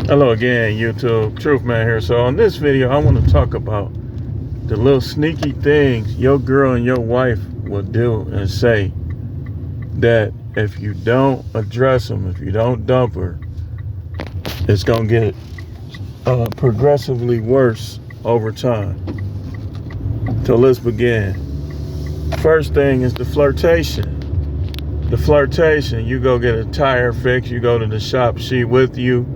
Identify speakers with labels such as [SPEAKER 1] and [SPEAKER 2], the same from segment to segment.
[SPEAKER 1] Hello again, YouTube. Truth Man here. So on this video, I want to talk about the little sneaky things your girl and your wife will do and say that if you don't address them, if you don't dump her, it's going to get progressively worse over time. So let's begin. First thing is the flirtation. The flirtation, you go get a tire fix, you go to the shop, she with you,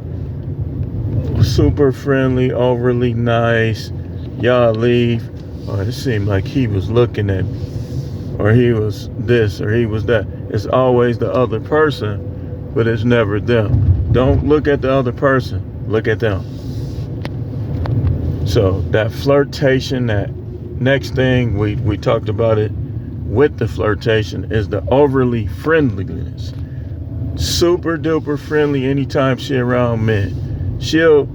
[SPEAKER 1] super friendly, overly nice, y'all leave. Oh, it seemed like he was looking at me, or he was this, or he was that. It's always the other person, but it's never them. Don't look at the other person, look at them. So that flirtation, that next thing, we talked about it with the flirtation, is the overly friendliness. Super duper friendly anytime she around men. She'll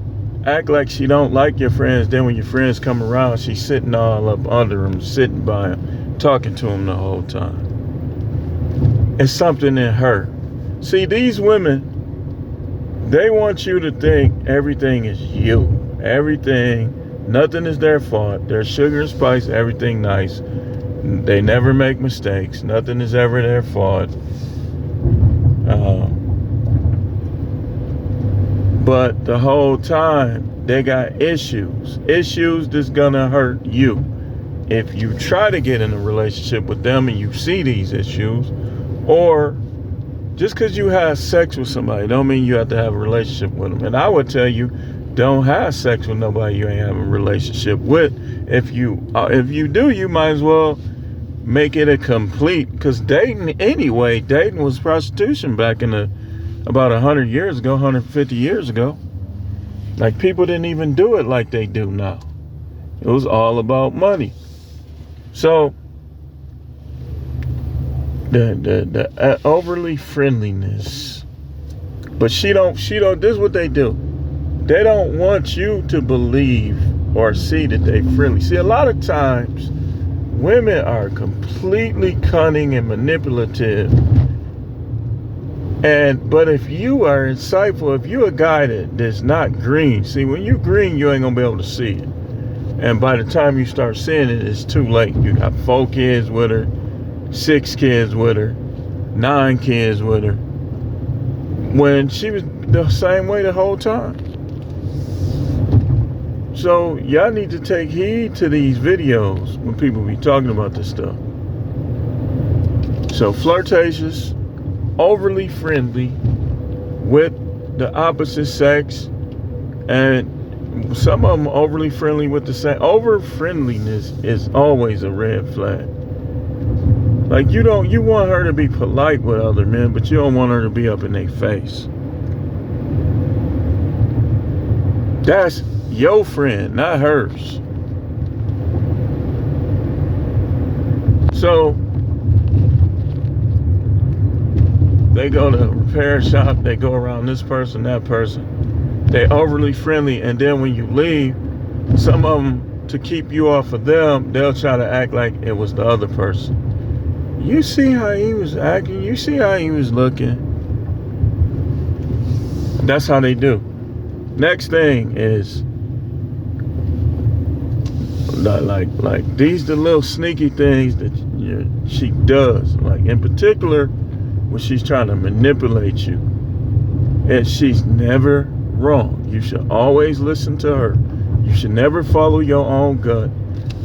[SPEAKER 1] act like she don't like your friends. Then when your friends come around, she's sitting all up under them, sitting by them, talking to them the whole time. It's something in her. See, these women, they want you to think everything is you. Everything, nothing is their fault. They're sugar and spice, everything nice. They never make mistakes. Nothing is ever their fault. But the whole time, they got issues. Issues that's gonna hurt you. If you try to get in a relationship with them and you see these issues, or just because you have sex with somebody, don't mean you have to have a relationship with them. And I would tell you, don't have sex with nobody you ain't having a relationship with. If you do, you might as well make it a complete, because dating was prostitution back in about 100 years ago, 150 years ago. Like, people didn't even do it like they do now. It was all about money. So the overly friendliness, but she don't, this is what they do. They don't want you to believe or see that they friendly. See, a lot of times women are completely cunning and manipulative. But if you are insightful, if you're a guy that's not green, see, when you green, you ain't gonna be able to see it. And by the time you start seeing it, it's too late. You got 4 kids with her, 6 kids with her, 9 kids with her, when she was the same way the whole time. So y'all need to take heed to these videos when people be talking about this stuff. So flirtatious, overly friendly with the opposite sex, and some of them overly friendly with the same. Over friendliness is always a red flag. Like, you want her to be polite with other men, but you don't want her to be up in their face. That's your friend, not hers. So they go to a repair shop, they go around this person, that person. They overly friendly, and then when you leave, some of them, to keep you off of them, they'll try to act like it was the other person. You see how he was acting, you see how he was looking. That's how they do. Next thing is like these the little sneaky things that she does. Like, in particular, when she's trying to manipulate you, and she's never wrong. You should always listen to her. You should never follow your own gut.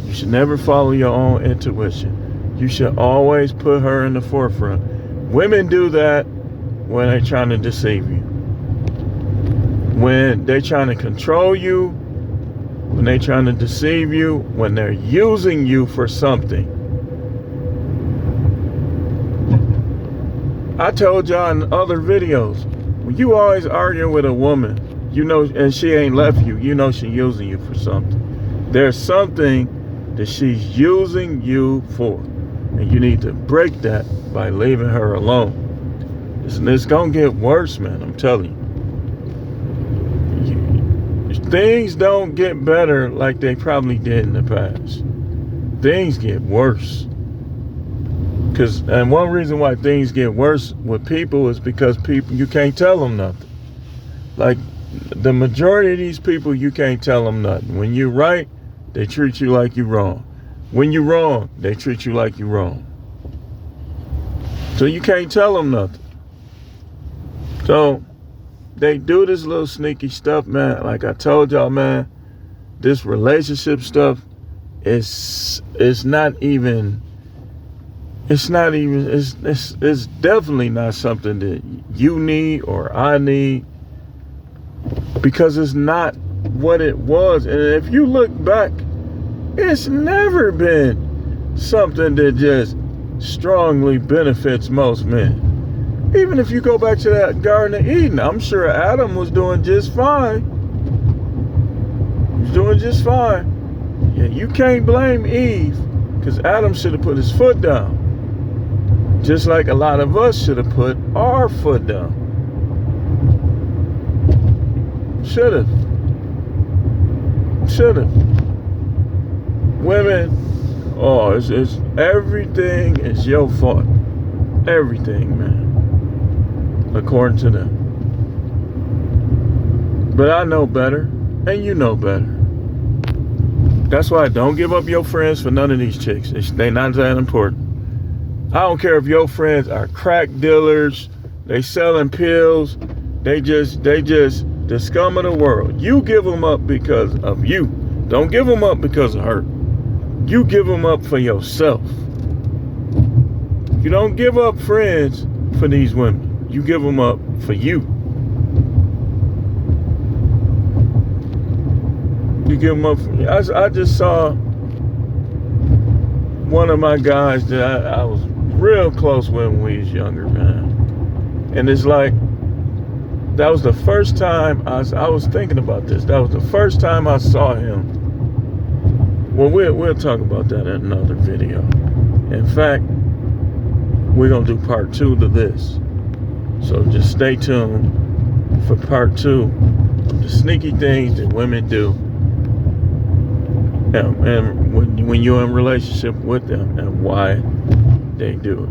[SPEAKER 1] You should never follow your own intuition. You should always put her in the forefront. Women do that when they're trying to deceive you, when they're trying to control you, when they're trying to deceive you, when they're using you for something. I told y'all in other videos, when you always argue with a woman, you know, and she ain't left you, you know she's using you for something. There's something that she's using you for, and you need to break that by leaving her alone. It's gonna get worse, man, I'm telling you. Things don't get better like they probably did in the past. Things get worse. And one reason why things get worse with people is because people, you can't tell them nothing. Like, The majority of these people, you can't tell them nothing. When you're right, they treat you like you're wrong. When you're wrong, they treat you like you're wrong. So you can't tell them nothing. So they do this little sneaky stuff, man. Like I told y'all, man, this relationship stuff it's definitely not something that you need or I need, because it's not what it was. And if you look back, it's never been something that just strongly benefits most men. Even if you go back to that Garden of Eden, I'm sure Adam was doing just fine. He was doing just fine. Yeah, you can't blame Eve, because Adam should have put his foot down. Just like a lot of us should have put our foot down. Should have. Women, it's everything is your fault. Everything, man. According to them. But I know better, and you know better. That's why don't give up your friends for none of these chicks. They not that important. I don't care if your friends are crack dealers, they selling pills, they just the scum of the world. You give them up because of you. Don't give them up because of her. You give them up for yourself. You don't give up friends for these women. You give them up for you. You give them up for me. I just saw one of my guys that I was real close with when we was younger, man. And it's like, that was the first time I was thinking about this. That was the first time I saw him. Well, we'll talk about that in another video. In fact, we're going to do part 2 to this. So just stay tuned for part 2 of the sneaky things that women do. And when you're in a relationship with them and why they do it.